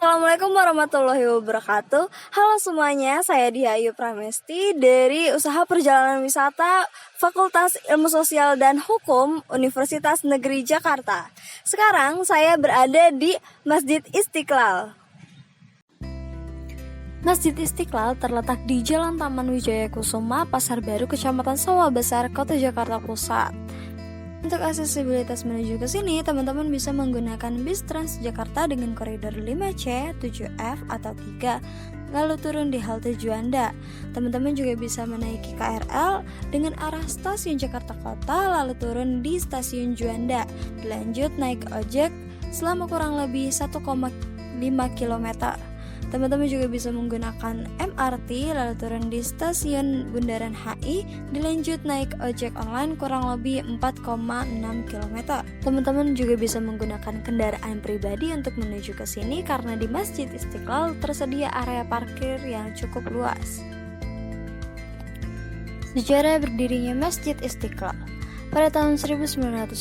Assalamualaikum warahmatullahi wabarakatuh. Halo semuanya, saya Diah Ayu Pramesti dari Usaha Perjalanan Wisata Fakultas Ilmu Sosial dan Hukum Universitas Negeri Jakarta. Sekarang saya berada di Masjid Istiqlal. Masjid Istiqlal terletak di Jalan Taman Wijaya Kusuma, Pasar Baru, Kecamatan Sawah Besar, Kota Jakarta Pusat. Untuk aksesibilitas menuju ke sini, teman-teman bisa menggunakan bis Transjakarta dengan koridor 5C, 7F, atau 3, lalu turun di halte Juanda. Teman-teman juga bisa menaiki KRL dengan arah stasiun Jakarta Kota, lalu turun di stasiun Juanda. Dilanjut naik ojek selama kurang lebih 1,5 km. Teman-teman juga bisa menggunakan MRT lalu turun di stasiun Bundaran HI, dilanjut naik ojek online kurang lebih 4,6 km. Teman-teman juga bisa menggunakan kendaraan pribadi untuk menuju ke sini karena di Masjid Istiqlal tersedia area parkir yang cukup luas. Sejarah berdirinya Masjid Istiqlal. Pada tahun 1953,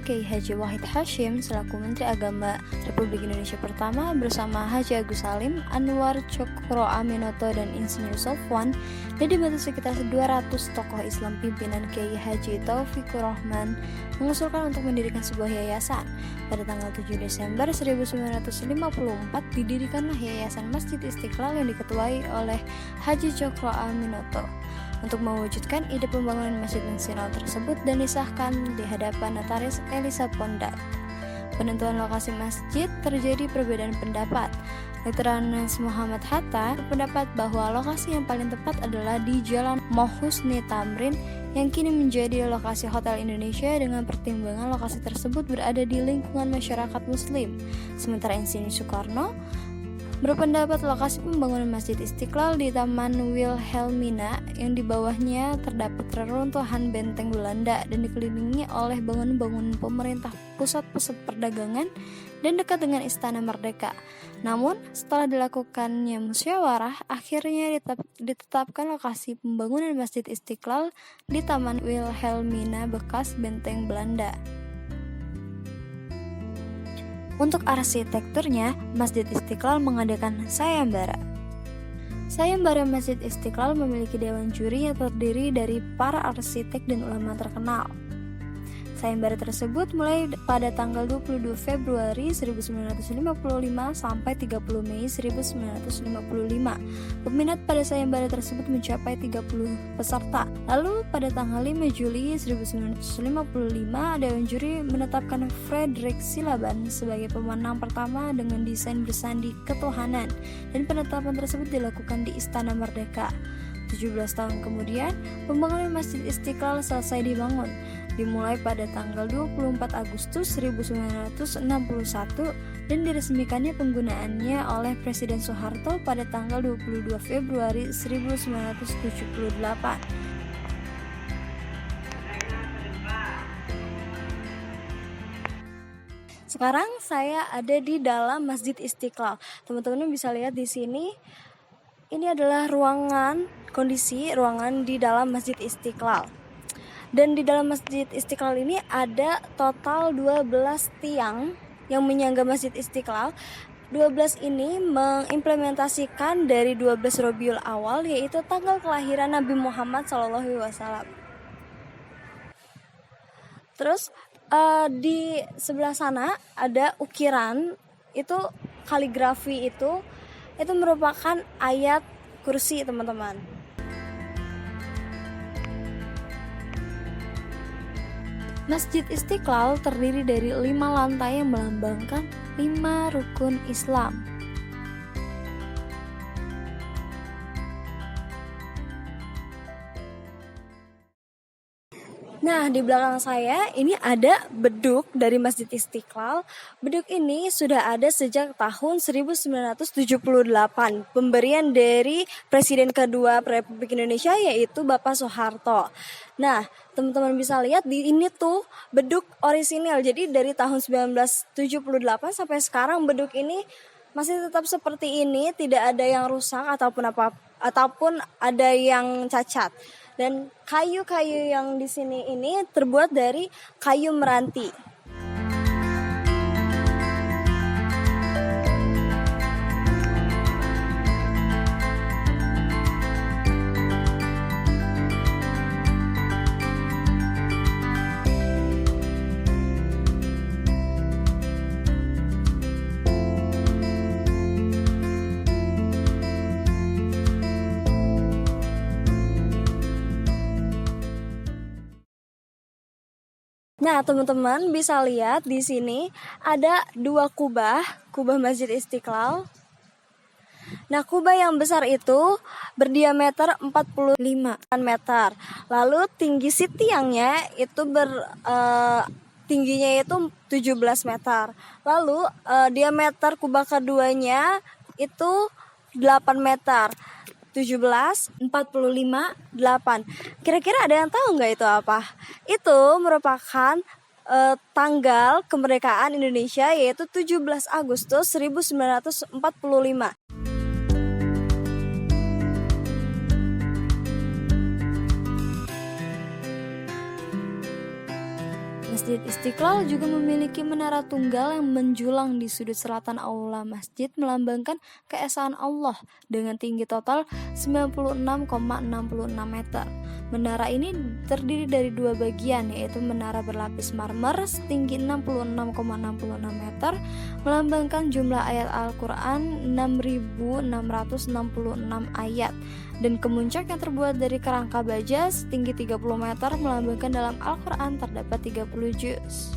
Kiai Haji Wahid Hasyim selaku Menteri Agama Republik Indonesia pertama bersama Haji Agus Salim, Anwar Cokro Aminoto, dan Insinyur Sofwan dan dibantu sekitar 200 tokoh Islam pimpinan Kiai Haji Taufikur Rahman mengusulkan untuk mendirikan sebuah yayasan. Pada tanggal 7 Desember 1954 didirikanlah Yayasan Masjid Istiqlal yang diketuai oleh Haji Cokro Aminoto untuk mewujudkan ide pembangunan Masjid Nasional tersebut dan disahkan di hadapan Notaris Elisa Pondat. Penentuan lokasi masjid terjadi perbedaan pendapat. Dr. Anas Muhammad Hatta berpendapat bahwa lokasi yang paling tepat adalah di Jalan Mohusni Tamrin yang kini menjadi lokasi Hotel Indonesia dengan pertimbangan lokasi tersebut berada di lingkungan masyarakat Muslim. Sementara Insinyur Soekarno berpendapat lokasi pembangunan Masjid Istiqlal di Taman Wilhelmina yang di bawahnya terdapat reruntuhan benteng Belanda dan dikelilingi oleh bangunan-bangunan pemerintah, pusat-pusat perdagangan, dan dekat dengan Istana Merdeka. Namun, setelah dilakukannya musyawarah, akhirnya ditetapkan lokasi pembangunan Masjid Istiqlal di Taman Wilhelmina bekas benteng Belanda. Untuk arsitekturnya, Masjid Istiqlal mengadakan sayembara. Sayembara Masjid Istiqlal memiliki dewan juri yang terdiri dari para arsitek dan ulama terkenal. Sayembara tersebut mulai pada tanggal 22 Februari 1955 sampai 30 Mei 1955. Peminat pada sayembara tersebut mencapai 30 peserta. Lalu pada tanggal 5 Juli 1955, Dewan Juri menetapkan Frederick Silaban sebagai pemenang pertama dengan desain bersandi ketuhanan, dan penetapan tersebut dilakukan di Istana Merdeka. 17 tahun kemudian, pembangunan Masjid Istiqlal selesai dibangun. Dimulai pada tanggal 24 Agustus 1961 dan diresmikannya penggunaannya oleh Presiden Soeharto pada tanggal 22 Februari 1978. Sekarang saya ada di dalam Masjid Istiqlal. Teman-teman bisa lihat di sini. Ini adalah kondisi ruangan di dalam Masjid Istiqlal. Dan di dalam Masjid Istiqlal ini ada total 12 tiang yang menyangga Masjid Istiqlal. 12 ini mengimplementasikan dari 12 Rabiul Awal, yaitu tanggal kelahiran Nabi Muhammad SAW. Terus di sebelah sana ada ukiran, itu kaligrafi itu merupakan ayat kursi, teman-teman. Masjid Istiqlal terdiri dari 5 lantai yang melambangkan 5 rukun Islam. Nah, di belakang saya ini ada beduk dari Masjid Istiqlal. Beduk ini sudah ada sejak tahun 1978, pemberian dari Presiden kedua Republik Indonesia yaitu Bapak Soeharto. Nah, teman-teman bisa lihat di ini tuh beduk orisinil. Jadi dari tahun 1978 sampai sekarang beduk ini masih tetap seperti ini, tidak ada yang rusak ataupun ada yang cacat. Dan kayu-kayu yang di sini ini terbuat dari kayu meranti. Nah, teman-teman bisa lihat di sini ada 2 kubah Masjid Istiqlal. Nah, kubah yang besar itu berdiameter 45 meter. Lalu tinggi si tiangnya itu tingginya itu 17 meter. Lalu diameter kubah keduanya itu 8 meter. 17, 45, 8. Kira-kira ada yang tahu nggak itu apa? Itu merupakan tanggal kemerdekaan Indonesia, yaitu 17 Agustus 1945. Masjid Istiqlal juga memiliki menara tunggal yang menjulang di sudut selatan aula masjid, melambangkan keesaan Allah dengan tinggi total 96,66 meter. Menara ini terdiri dari 2 bagian, yaitu menara berlapis marmer setinggi 66,66 meter, melambangkan jumlah ayat Al-Quran 6.666 ayat, dan kemuncak yang terbuat dari kerangka baja setinggi 30 meter, melambangkan dalam Al-Quran terdapat 30 juz.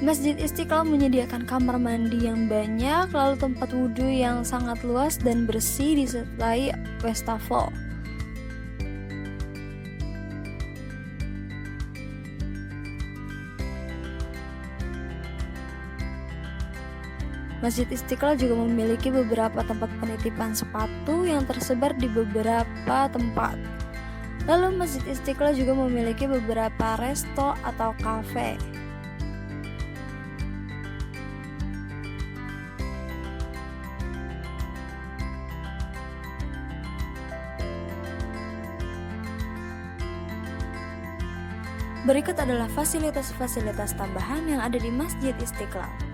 Masjid Istiqlal menyediakan kamar mandi yang banyak, lalu tempat wudhu yang sangat luas dan bersih disertai wastafel. Masjid Istiqlal juga memiliki beberapa tempat penitipan sepatu yang tersebar di beberapa tempat. Lalu Masjid Istiqlal juga memiliki beberapa resto atau kafe. Berikut adalah fasilitas-fasilitas tambahan yang ada di Masjid Istiqlal.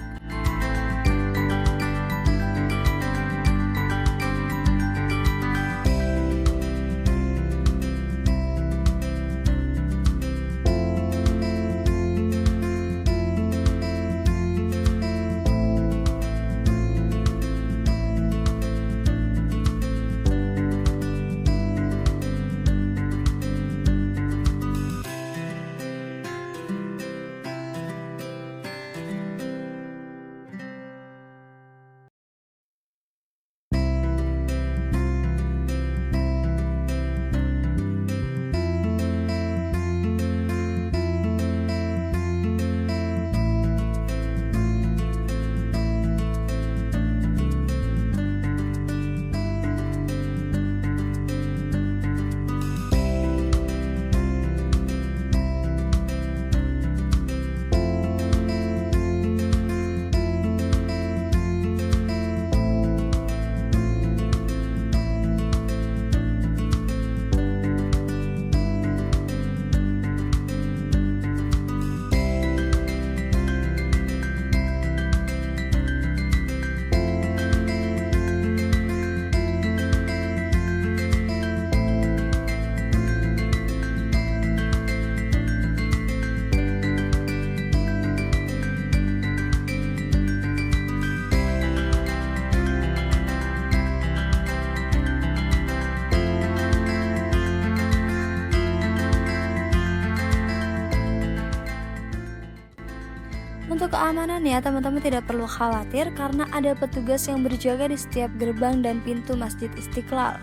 Untuk keamanan ya, teman-teman tidak perlu khawatir karena ada petugas yang berjaga di setiap gerbang dan pintu Masjid Istiqlal.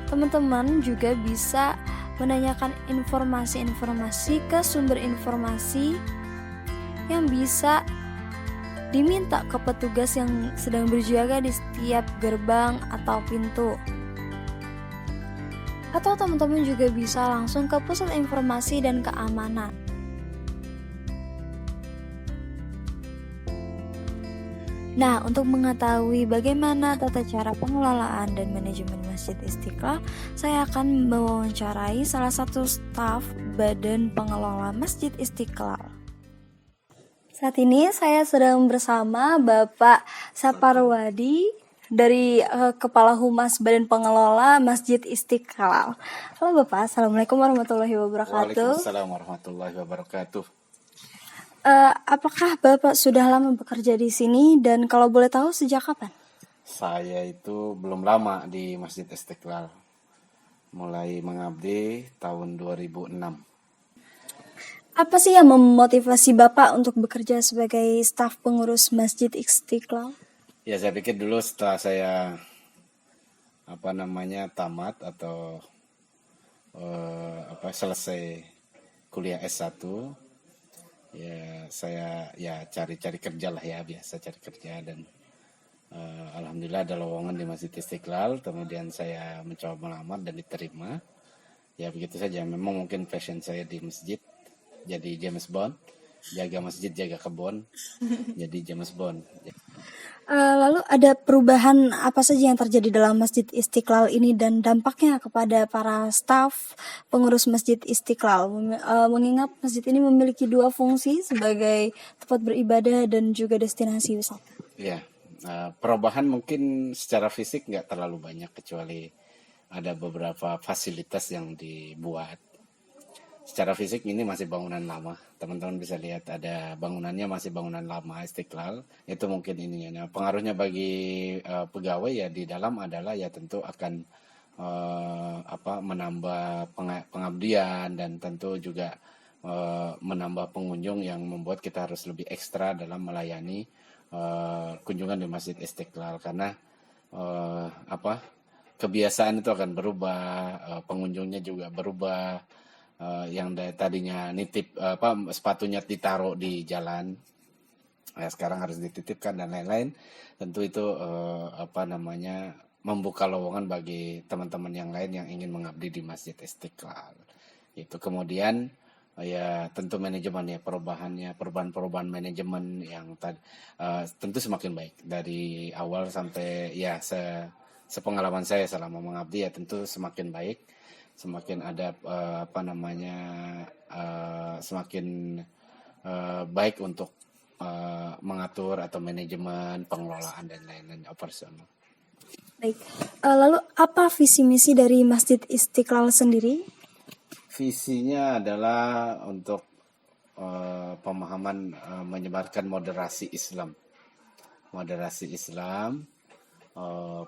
Teman-teman juga bisa menanyakan informasi-informasi ke sumber informasi yang bisa diminta ke petugas yang sedang berjaga di setiap gerbang atau pintu. Atau teman-teman juga bisa langsung ke pusat informasi dan keamanan. Nah, untuk mengetahui bagaimana tata cara pengelolaan dan manajemen Masjid Istiqlal, saya akan mewawancarai salah satu staf Badan Pengelola Masjid Istiqlal. Saat ini saya sedang bersama Bapak Saparwadi dari Kepala Humas Badan Pengelola Masjid Istiqlal. Halo Bapak, Assalamualaikum warahmatullahi wabarakatuh. Waalaikumsalam warahmatullahi wabarakatuh. Apakah Bapak sudah lama bekerja di sini dan kalau boleh tahu sejak kapan? Saya itu belum lama di Masjid Istiqlal. Mulai mengabdi tahun 2006. Apa sih yang memotivasi Bapak untuk bekerja sebagai staf pengurus Masjid Istiqlal? Ya, saya pikir dulu setelah saya tamat atau selesai kuliah S1, ya saya cari-cari kerja lah ya, biasa cari kerja, dan alhamdulillah ada lowongan di Masjid Istiqlal. Kemudian saya mencoba melamar dan diterima. Ya begitu saja, memang mungkin passion saya di masjid. Jadi James Bond, jaga masjid, jaga kebun, jadi James Bond. Lalu ada perubahan apa saja yang terjadi dalam Masjid Istiqlal ini dan dampaknya kepada para staf pengurus Masjid Istiqlal, mengingat masjid ini memiliki dua fungsi sebagai tempat beribadah dan juga destinasi wisata. Ya, perubahan mungkin secara fisik nggak terlalu banyak, kecuali ada beberapa fasilitas yang dibuat. Secara fisik ini masih bangunan lama, teman-teman bisa lihat ada bangunannya masih bangunan lama Istiqlal. Itu mungkin ininya. Nah, pengaruhnya bagi pegawai ya di dalam adalah ya tentu akan menambah pengabdian, dan tentu juga menambah pengunjung yang membuat kita harus lebih ekstra dalam melayani kunjungan di Masjid Istiqlal, karena kebiasaan itu akan berubah, pengunjungnya juga berubah. Yang tadinya nitip sepatunya ditaruh di jalan, sekarang harus dititipkan dan lain-lain. Tentu itu membuka lowongan bagi teman-teman yang lain yang ingin mengabdi di Masjid Istiqlal. Itu kemudian ya tentu manajemen ya, perubahan manajemen yang tentu semakin baik dari awal sampai ya sepengalaman saya selama mengabdi ya tentu semakin baik. Semakin ada semakin baik untuk mengatur atau manajemen, pengelolaan dan lain-lain operasional. Baik, lalu apa visi misi dari Masjid Istiqlal sendiri? Visinya adalah untuk pemahaman menyebarkan moderasi Islam,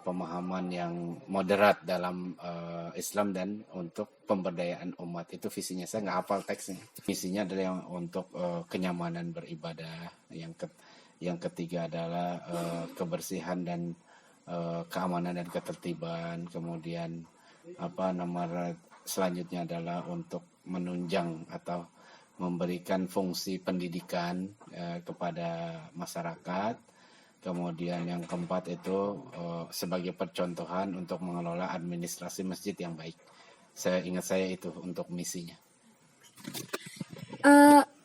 pemahaman yang moderat dalam Islam dan untuk pemberdayaan umat. Itu visinya. Saya nggak hafal teksnya. Visinya adalah yang untuk kenyamanan beribadah. Yang ketiga adalah kebersihan dan keamanan dan ketertiban. Kemudian nomor selanjutnya adalah untuk menunjang atau memberikan fungsi pendidikan kepada masyarakat. Kemudian yang keempat itu sebagai percontohan untuk mengelola administrasi masjid yang baik. Ingat saya itu untuk misinya.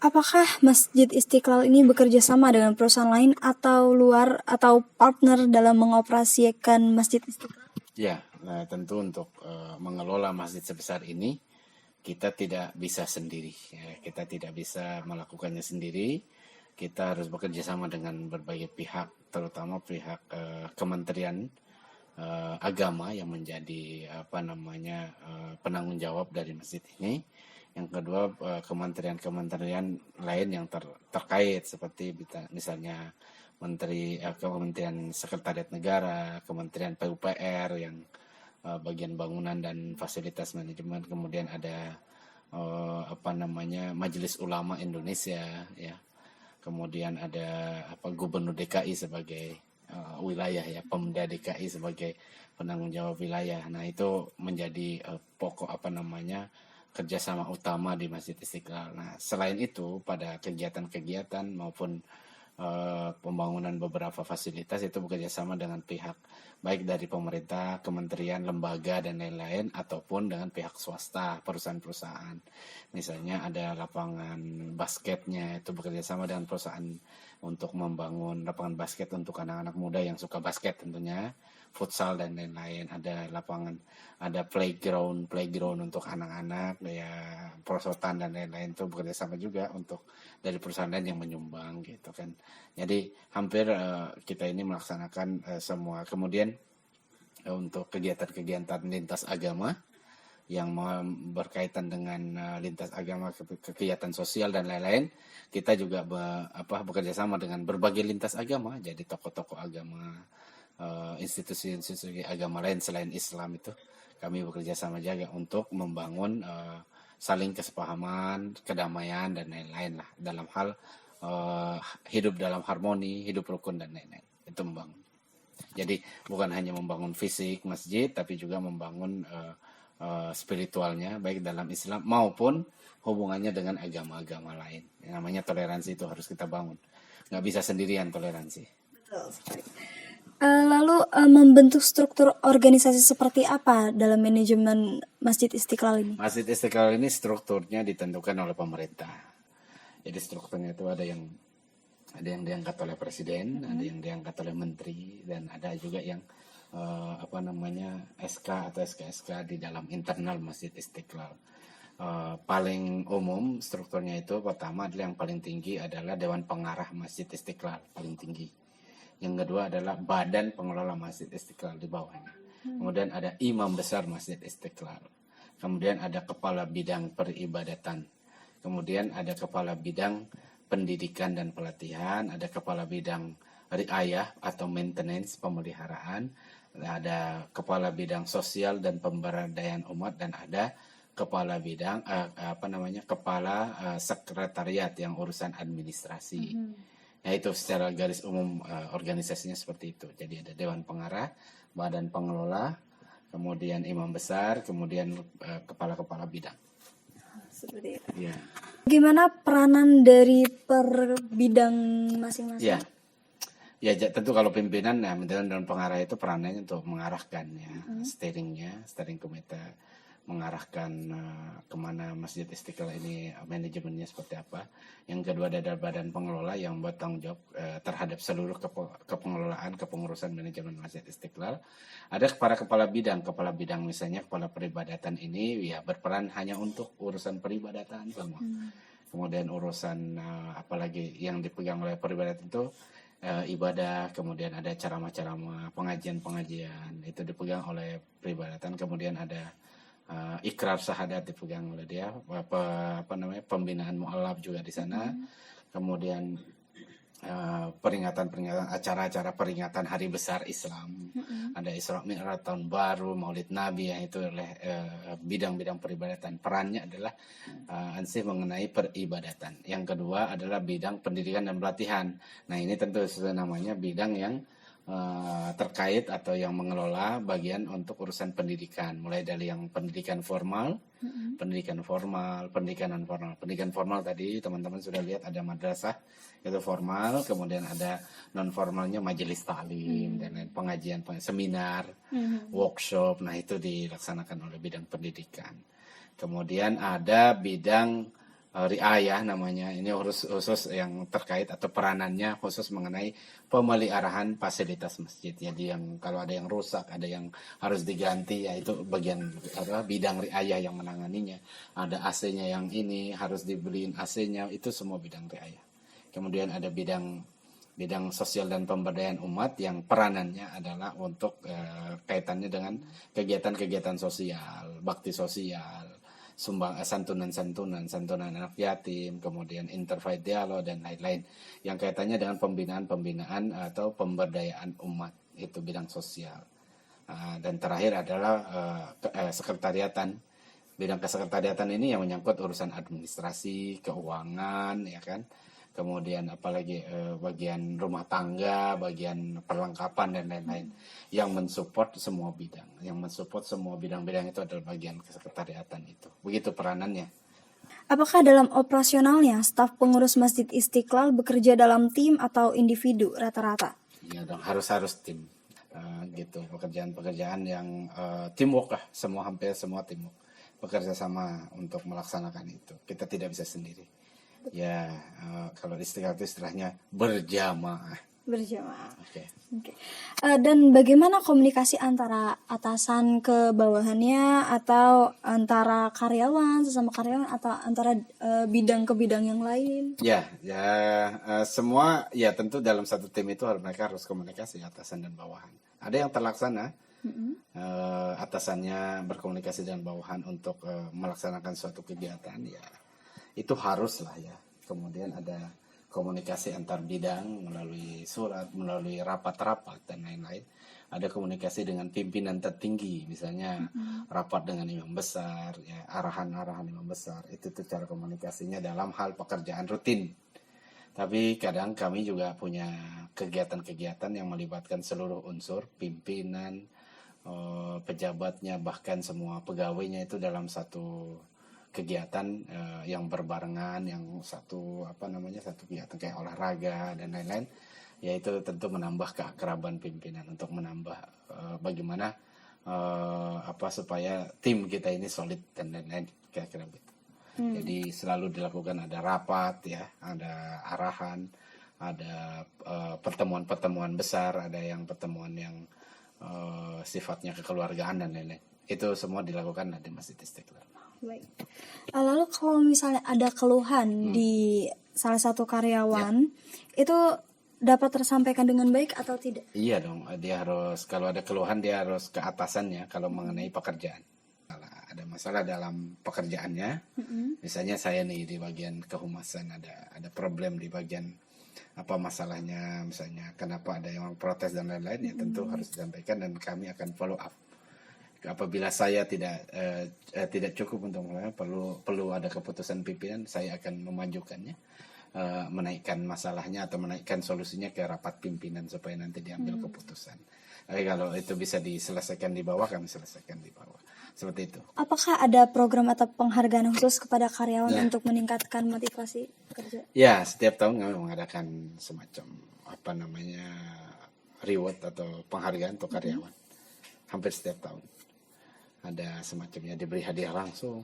Apakah Masjid Istiqlal ini bekerja sama dengan perusahaan lain atau luar atau partner dalam mengoperasikan Masjid Istiqlal? Ya, tentu untuk mengelola masjid sebesar ini kita tidak bisa sendiri. Kita tidak bisa melakukannya sendiri. Kita harus bekerja sama dengan berbagai pihak, terutama pihak Kementerian Agama yang menjadi penanggung jawab dari masjid ini. Yang kedua, kementerian lain yang terkait seperti misalnya Kementerian Sekretariat Negara, Kementerian PUPR yang bagian bangunan dan fasilitas manajemen, kemudian ada Majelis Ulama Indonesia ya. Kemudian ada Gubernur DKI sebagai wilayah ya, Pemda DKI sebagai penanggung jawab wilayah. Nah, itu menjadi pokok kerjasama utama di Masjid Istiqlal. Nah, selain itu pada kegiatan-kegiatan maupun pembangunan beberapa fasilitas itu bekerjasama dengan pihak baik dari pemerintah, kementerian, lembaga dan lain-lain, ataupun dengan pihak swasta, perusahaan-perusahaan. Misalnya ada lapangan basketnya, itu bekerjasama dengan perusahaan untuk membangun lapangan basket untuk anak-anak muda yang suka basket tentunya. futsal dan lain-lain, ada lapangan, ada playground untuk anak-anak, ya perosotan dan lain-lain itu bekerja sama juga untuk dari perusahaan lain yang menyumbang gitu kan. Jadi hampir kita ini melaksanakan semua. Kemudian untuk kegiatan-kegiatan lintas agama yang berkaitan dengan lintas agama, kegiatan sosial dan lain-lain, kita juga bekerja sama dengan berbagai lintas agama, jadi tokoh-tokoh agama, institusi-institusi agama lain selain Islam itu kami bekerja sama juga untuk membangun saling kesepahaman, kedamaian dan lain-lain lah dalam hal hidup dalam harmoni, hidup rukun dan lain-lain. Itu membangun. Jadi bukan hanya membangun fisik masjid, tapi juga membangun spiritualnya baik dalam Islam maupun hubungannya dengan agama-agama lain. Yang namanya toleransi itu harus kita bangun. Nggak bisa sendirian toleransi. Lalu membentuk struktur organisasi seperti apa dalam manajemen Masjid Istiqlal ini? Masjid Istiqlal ini strukturnya ditentukan oleh pemerintah. Jadi strukturnya itu ada yang diangkat oleh presiden, ada yang diangkat oleh menteri, dan ada juga yang SK atau SK di dalam internal Masjid Istiqlal. Paling umum strukturnya itu pertama adalah yang paling tinggi adalah Dewan Pengarah Masjid Istiqlal, paling tinggi. Yang kedua adalah Badan Pengelola Masjid Istiqlal di bawahnya. Kemudian ada Imam Besar Masjid Istiqlal. Kemudian ada Kepala Bidang Peribadatan. Kemudian ada Kepala Bidang Pendidikan dan Pelatihan, ada Kepala Bidang Riayah atau Maintenance Pemeliharaan, ada Kepala Bidang Sosial dan Pemberdayaan Umat, dan ada Kepala Bidang Kepala Sekretariat yang urusan administrasi. Nah itu secara garis umum organisasinya seperti itu. Jadi ada Dewan Pengarah, Badan Pengelola, kemudian Imam Besar, kemudian kepala-kepala bidang. Seperti itu. Ya. Bagaimana peranan dari per bidang masing-masing? Ya tentu kalau pimpinan, Dewan Pengarah itu peranannya untuk mengarahkan ya, steering komite, mengarahkan kemana Masjid Istiqlal ini manajemennya seperti apa. Yang kedua ada Badan Pengelola yang bertanggung jawab terhadap seluruh kepengelolaan, kepengurusan manajemen Masjid Istiqlal. Ada para kepala bidang misalnya kepala peribadatan ini ya berperan hanya untuk urusan peribadatan semua. Kemudian urusan apalagi yang dipegang oleh peribadatan itu ibadah, kemudian ada ceramah-ceramah, pengajian itu dipegang oleh peribadatan. Kemudian ada ikrar syahadat dipegang oleh dia, pembinaan mu'alaf juga di sana. Kemudian peringatan acara-acara peringatan hari besar Islam, ada Isra Mi'raj, tahun baru, Maulid Nabi, yang itu oleh bidang-bidang peribadatan. Perannya adalah ansih mengenai peribadatan. Yang kedua adalah bidang pendidikan dan pelatihan. Nah ini tentu namanya bidang yang terkait atau yang mengelola bagian untuk urusan pendidikan, mulai dari yang pendidikan formal, pendidikan non formal. Pendidikan formal tadi teman-teman sudah lihat ada madrasah itu formal, kemudian ada non formalnya majelis taklim dan lain, pengajian, seminar, workshop. Nah itu dilaksanakan oleh bidang pendidikan. Kemudian ada bidang riayah namanya, ini khusus yang terkait atau peranannya khusus mengenai pemeliharahan fasilitas masjid. Jadi yang kalau ada yang rusak, ada yang harus diganti, ya itu bagian bidang riayah yang menanganinya. Ada AC-nya yang ini harus dibeliin AC-nya, itu semua bidang riayah. Kemudian ada bidang sosial dan pemberdayaan umat yang peranannya adalah untuk kaitannya dengan kegiatan-kegiatan sosial, bakti sosial, santunan anak yatim, kemudian interfaith dialog dan lain-lain yang kaitannya dengan pembinaan atau pemberdayaan umat, itu bidang sosial. Dan terakhir adalah sekretariatan. Bidang kesekretariatan ini yang menyangkut urusan administrasi, keuangan, ya kan. Kemudian apalagi bagian rumah tangga, bagian perlengkapan dan lain-lain yang mensupport semua bidang. Yang mensupport semua bidang-bidang itu adalah bagian kesekretariatan itu. Begitu peranannya. Apakah dalam operasionalnya staf pengurus Masjid Istiqlal bekerja dalam tim atau individu rata-rata? Ya dong, harus tim. Gitu, pekerjaan-pekerjaan yang teamwork lah, hampir semua teamwork. Bekerja sama untuk melaksanakan itu. Kita tidak bisa sendiri. Ya, kalau Istiqlal itu istilahnya berjamaah. Berjamaah. Oke. Oke. Dan bagaimana komunikasi antara atasan ke bawahannya atau antara karyawan sesama karyawan atau antara bidang ke bidang yang lain? Ya, semua ya tentu dalam satu tim itu mereka harus komunikasi atasan dan bawahan. Ada yang terlaksana, atasannya berkomunikasi dengan bawahan untuk melaksanakan suatu kegiatan, ya itu harus lah ya. Kemudian ada komunikasi antar bidang melalui surat, melalui rapat-rapat dan lain-lain. Ada komunikasi dengan pimpinan tertinggi, misalnya rapat dengan imam besar, ya arahan-arahan imam besar. Itu tuh cara komunikasinya dalam hal pekerjaan rutin. Tapi kadang kami juga punya kegiatan-kegiatan yang melibatkan seluruh unsur, pimpinan, pejabatnya, bahkan semua pegawainya itu dalam satu kegiatan yang berbarengan, yang satu kegiatan kayak olahraga dan lain-lain, yaitu tentu menambah keakraban pimpinan untuk menambah bagaimana supaya tim kita ini solid dan lain-lain, kira-kira begitu. Jadi selalu dilakukan ada rapat ya, ada arahan, ada pertemuan-pertemuan besar, ada yang pertemuan yang sifatnya kekeluargaan dan lain-lain. Itu semua dilakukan di Masjid Istiqlal. Baik. Lalu kalau misalnya ada keluhan di salah satu karyawan, itu dapat tersampaikan dengan baik atau tidak? Iya dong, dia harus, kalau ada keluhan dia harus ke atasannya kalau mengenai pekerjaan. Ada masalah dalam pekerjaannya, misalnya saya nih di bagian kehumasan ada problem di bagian apa masalahnya, misalnya kenapa ada yang protes dan lain-lain, ya tentu harus disampaikan dan kami akan follow up. Apabila saya tidak cukup untuk perlu ada keputusan pimpinan, saya akan memajukannya, menaikkan masalahnya atau menaikkan solusinya ke rapat pimpinan supaya nanti diambil keputusan. Tapi kalau itu bisa diselesaikan di bawah, kami selesaikan di bawah. Seperti itu. Apakah ada program atau penghargaan khusus kepada karyawan untuk meningkatkan motivasi kerja? Ya, setiap tahun kami mengadakan semacam reward atau penghargaan untuk karyawan. Hampir setiap tahun. Ada semacamnya, diberi hadiah langsung.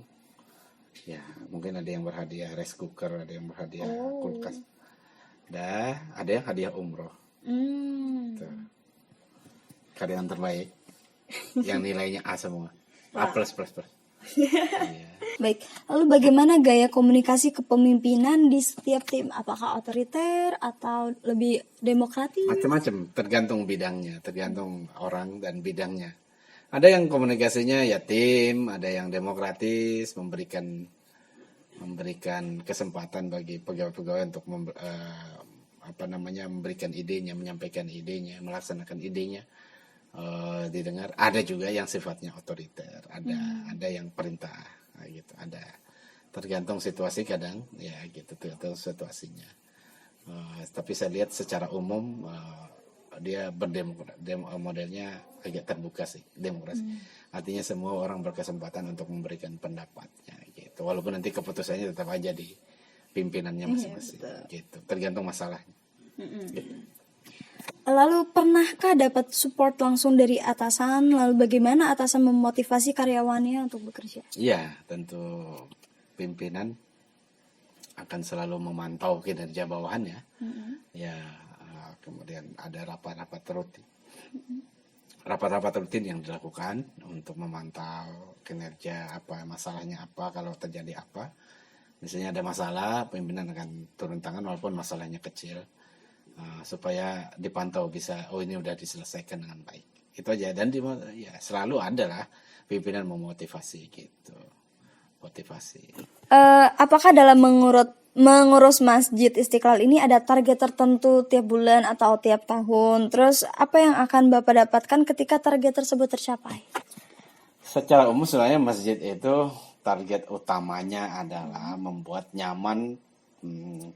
Ya, mungkin ada yang berhadiah rice cooker, ada yang berhadiah kulkas. Dan ada yang hadiah umroh. Tuh. Karyawan terbaik yang nilainya A semua. A++. Iya. Baik, lalu bagaimana gaya komunikasi kepemimpinan di setiap tim? Apakah otoriter atau lebih demokratis? Macam-macam, tergantung bidangnya, tergantung orang dan bidangnya. Ada yang komunikasinya ya tim, ada yang demokratis, memberikan kesempatan bagi pegawai-pegawai untuk memberikan idenya, menyampaikan idenya, melaksanakan idenya, didengar. Ada juga yang sifatnya otoriter, ada yang perintah, gitu. Ada, tergantung situasi kadang, ya gitu, tergantung situasinya. Tapi saya lihat secara umum dia modelnya agak terbuka sih, demokrasi. Artinya semua orang berkesempatan untuk memberikan pendapatnya gitu. Walaupun nanti keputusannya tetap aja di pimpinannya masing-masing gitu. Tergantung masalahnya. Gitu. Lalu pernahkah dapat support langsung dari atasan? Lalu bagaimana atasan memotivasi karyawannya untuk bekerja? Iya, tentu pimpinan akan selalu memantau kinerja bawahannya. Ya, kemudian ada rapat-rapat rutin. Rapat-rapat rutin yang dilakukan untuk memantau kinerja, masalahnya apa, kalau terjadi apa. Misalnya ada masalah, pimpinan akan turun tangan walaupun masalahnya kecil, supaya dipantau bisa, ini udah diselesaikan dengan baik. Itu aja. Dan selalu ada lah pimpinan memotivasi gitu. Motivasi. Apakah dalam mengurus Masjid Istiqlal ini ada target tertentu tiap bulan atau tiap tahun? Terus apa yang akan Bapak dapatkan ketika target tersebut tercapai? Secara umum sebenarnya masjid itu target utamanya adalah membuat nyaman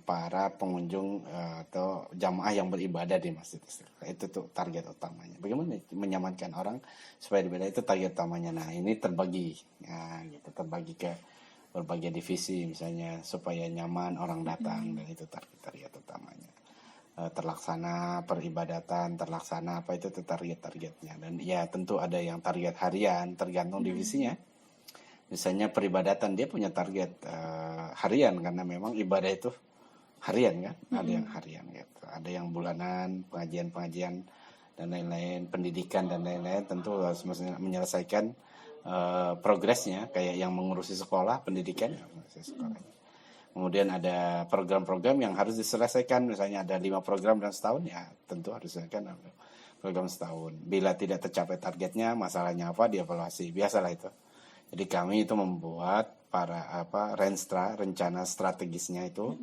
para pengunjung atau jamaah yang beribadah di Masjid Istiqlal. Itu tuh target utamanya. Bagaimana menyamankan orang supaya beribadah, itu target utamanya. Nah, ini terbagi, gitu, terbagi ke berbagai divisi misalnya supaya nyaman orang datang, dan itu target utamanya. Terlaksana peribadatan, terlaksana itu tuh targetnya. Dan ya tentu ada yang target harian, tergantung divisinya. Misalnya peribadatan dia punya target harian karena memang ibadah itu harian kan, ada yang harian gitu, ada yang bulanan, pengajian-pengajian dan lain-lain, pendidikan dan lain-lain, tentu harus menyelesaikan progresnya, kayak yang mengurusi sekolah, pendidikan, mengurusi sekolah. Kemudian ada program-program yang harus diselesaikan, misalnya ada 5 program dalam setahun, ya tentu harus diselesaikan program setahun. Bila tidak tercapai targetnya, masalahnya apa, dievaluasi, biasalah itu. Jadi kami itu membuat rencana strategisnya itu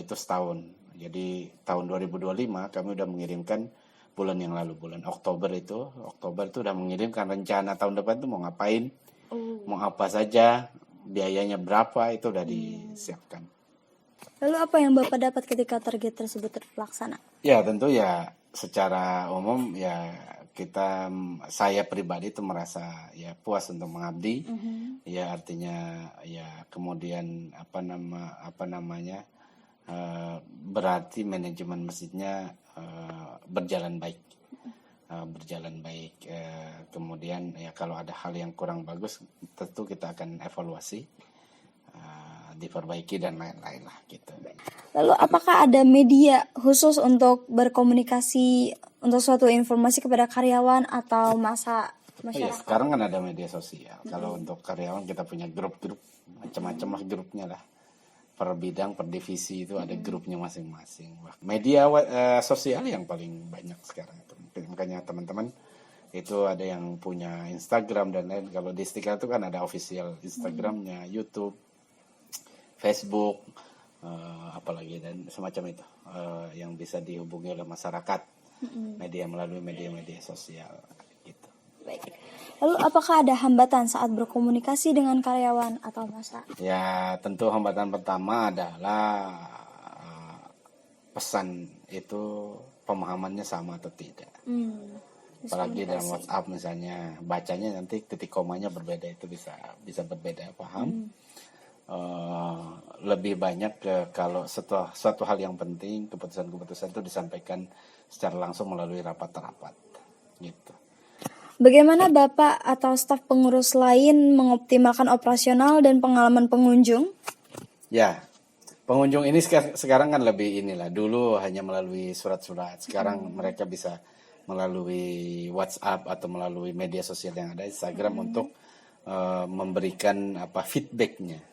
setahun. Jadi tahun 2025 kami udah mengirimkan bulan yang lalu, bulan Oktober itu udah mengirimkan rencana tahun depan itu mau ngapain, mau apa saja, biayanya berapa, itu udah disiapkan. Lalu apa yang Bapak dapat ketika target tersebut terlaksana? Ya tentu ya secara umum ya saya pribadi itu merasa ya puas untuk mengabdi. Ya artinya ya kemudian berarti manajemen masjidnya berjalan baik. Kemudian ya kalau ada hal yang kurang bagus tentu kita akan evaluasi, diperbaiki dan lain-lain lah gitu. Lalu apakah ada media khusus untuk berkomunikasi untuk suatu informasi kepada karyawan atau masa masyarakat? Ya, sekarang kan ada media sosial. Kalau untuk karyawan kita punya grup-grup, macam-macam lah grupnya lah. Per bidang, per divisi itu ada grupnya masing-masing. Media sosial yang paling banyak sekarang itu. Makanya teman-teman itu ada yang punya Instagram dan lain. Kalau di Istiqlal itu kan ada official Instagramnya, YouTube, Facebook, apalagi dan semacam itu yang bisa dihubungi oleh masyarakat, melalui media sosial gitu. Baik. Lalu apakah ada hambatan saat berkomunikasi dengan karyawan atau masa? Ya tentu hambatan pertama adalah pesan itu pemahamannya sama atau tidak. Apalagi dalam WhatsApp misalnya, bacanya nanti titik komanya berbeda, itu bisa berbeda paham. Lebih banyak kalau suatu hal yang penting, keputusan-keputusan itu disampaikan secara langsung melalui rapat-rapat gitu. Bagaimana Bapak atau staf pengurus lain mengoptimalkan operasional dan pengalaman pengunjung? Ya, pengunjung ini sekarang kan lebih dulu hanya melalui surat-surat. Sekarang mereka bisa melalui WhatsApp atau melalui media sosial yang ada, Instagram, untuk memberikan feedbacknya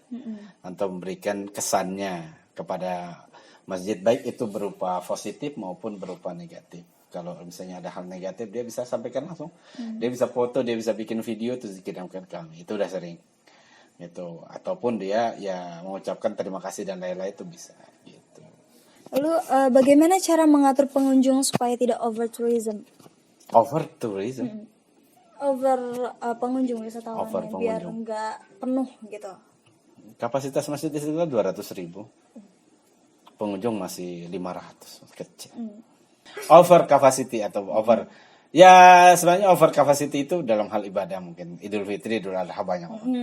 atau memberikan kesannya kepada masjid, baik itu berupa positif maupun berupa negatif. Kalau misalnya ada hal negatif, dia bisa sampaikan langsung. Dia bisa foto, dia bisa bikin video terus dikirimkan ke kami. Itu udah sering. Gitu. Ataupun dia ya mengucapkan terima kasih dan lain-lain, itu bisa. Gitu. Lalu bagaimana cara mengatur pengunjung supaya tidak over tourism? Over tourism? Pengunjung wisatawan biar nggak penuh gitu. Kapasitas masjid Istiqlal 200.000. Pengunjung masih 500, kecil. Over capacity atau over, ya sebenarnya over capacity itu dalam hal ibadah, mungkin Idul Fitri, Idul Adha banyak orang.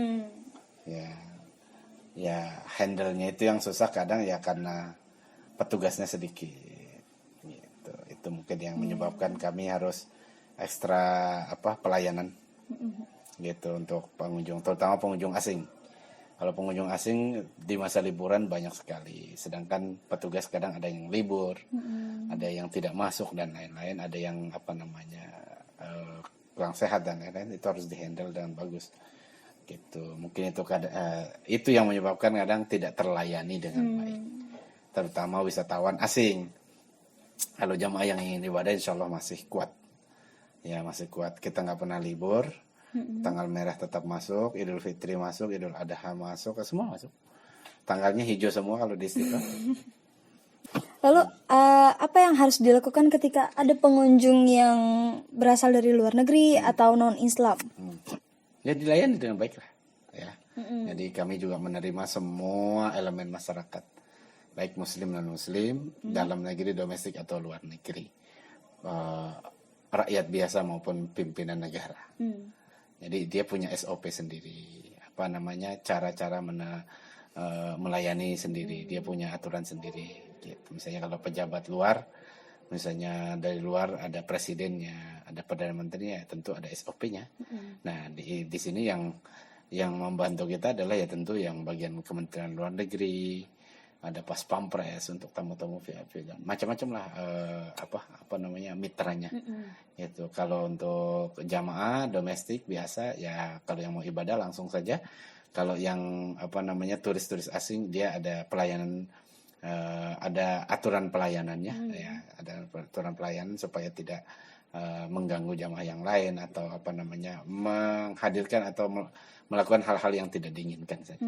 Ya handle-nya itu yang susah kadang ya karena petugasnya sedikit gitu. Itu mungkin yang menyebabkan kami harus ekstra pelayanan gitu untuk pengunjung, terutama pengunjung asing. Kalau pengunjung asing di masa liburan banyak sekali, sedangkan petugas kadang ada yang libur, ada yang tidak masuk dan lain-lain, ada yang kurang sehat dan lain-lain, itu harus dihandle dengan bagus. Gitu. Mungkin itu yang menyebabkan kadang tidak terlayani dengan baik, terutama wisatawan asing. Kalau jamaah yang ingin ibadah, insya Allah masih kuat. Ya masih kuat. Kita nggak pernah libur. Tanggal merah tetap masuk, Idul Fitri masuk, Idul Adha masuk, semua masuk. Tanggalnya hijau semua kalau di Istiqlal. Lalu apa yang harus dilakukan ketika ada pengunjung yang berasal dari luar negeri atau non-Islam? Ya dilayani dengan baik lah. Ya. Jadi kami juga menerima semua elemen masyarakat, baik Muslim dan Muslim, dalam negeri, domestik atau luar negeri, rakyat biasa maupun pimpinan negara. Jadi dia punya SOP sendiri, cara-cara melayani sendiri, dia punya aturan sendiri. Gitu. Misalnya kalau pejabat luar, misalnya dari luar ada presidennya, ada perdana menterinya, tentu ada SOP-nya. Nah di sini yang membantu kita adalah ya tentu yang bagian Kementerian Luar Negeri, ada pas pampres untuk tamu-tamu VIP dan macam-macam lah apa namanya mitranya. Itu kalau untuk jamaah domestik biasa ya, kalau yang mau ibadah langsung saja. Kalau yang apa namanya turis-turis asing, dia ada pelayanan, ada aturan pelayanannya, ya ada aturan pelayanan supaya tidak mengganggu jamaah yang lain atau apa namanya menghadirkan atau melakukan hal-hal yang tidak diinginkan saja.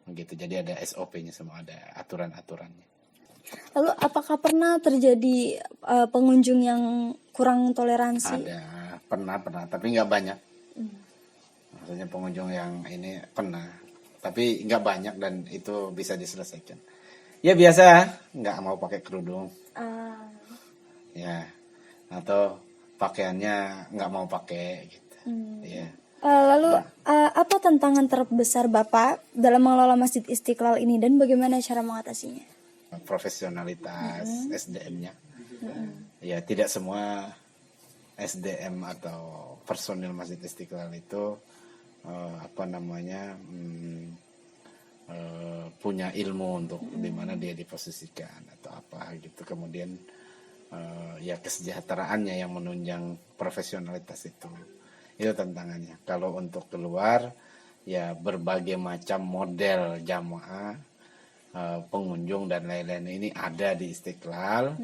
Begitu. Jadi ada SOP-nya semua, ada aturan-aturannya. Lalu apakah pernah terjadi pengunjung yang kurang toleransi? Ada, pernah, tapi nggak banyak. Maksudnya pengunjung yang ini pernah, tapi nggak banyak dan itu bisa diselesaikan. Ya biasa, nggak mau pakai kerudung. Ya, atau pakaiannya nggak mau pakai gitu. Ya. Lalu apa tantangan terbesar Bapak dalam mengelola Masjid Istiqlal ini dan bagaimana cara mengatasinya? Profesionalitas SDM-nya. Ya tidak semua SDM atau personil Masjid Istiqlal itu punya ilmu untuk di mana dia diposisikan atau apa gitu. Kemudian ya kesejahteraannya yang menunjang profesionalitas itu tantangannya. Kalau untuk keluar ya berbagai macam model jamaah, pengunjung dan lain-lain ini ada di Istiqlal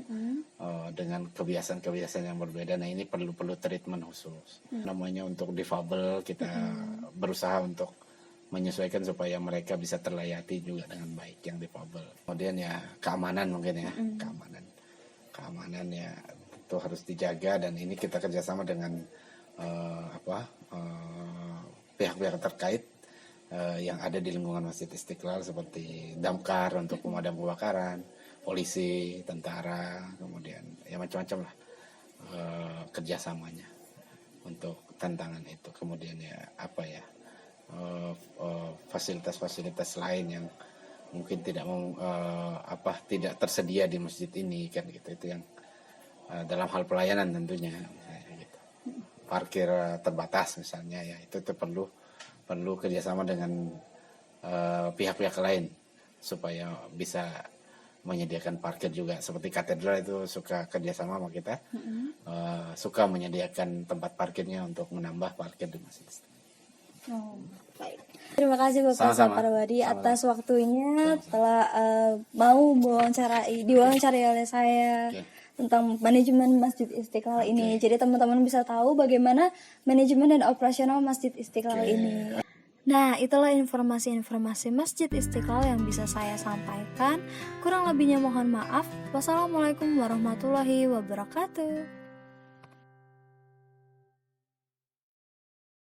dengan kebiasaan-kebiasaan yang berbeda. Nah ini perlu treatment khusus. Namanya untuk difabel kita berusaha untuk menyesuaikan supaya mereka bisa terlayati juga dengan baik yang difabel. Kemudian ya keamanan mungkin ya, keamanan ya itu harus dijaga dan ini kita kerjasama dengan pihak-pihak terkait yang ada di lingkungan Masjid Istiqlal seperti damkar untuk pemadam kebakaran, polisi, tentara, kemudian ya macam-macam lah kerjasamanya untuk tantangan itu. Kemudian ya fasilitas-fasilitas lain yang mungkin tidak tersedia di masjid ini kan gitu, itu yang dalam hal pelayanan tentunya gitu. Parkir terbatas misalnya ya itu perlu kerjasama dengan pihak-pihak lain supaya bisa menyediakan parkir juga. Seperti katedral itu suka kerjasama sama kita, suka menyediakan tempat parkirnya untuk menambah parkir di masjid. Baik. Terima kasih Bapak Saparwadi atas waktunya telah mau diwawancarai oleh saya tentang manajemen Masjid Istiqlal ini. Jadi teman-teman bisa tahu bagaimana manajemen dan operasional Masjid Istiqlal ini. Nah, itulah informasi-informasi Masjid Istiqlal yang bisa saya sampaikan. Kurang lebihnya mohon maaf. Wassalamualaikum warahmatullahi wabarakatuh.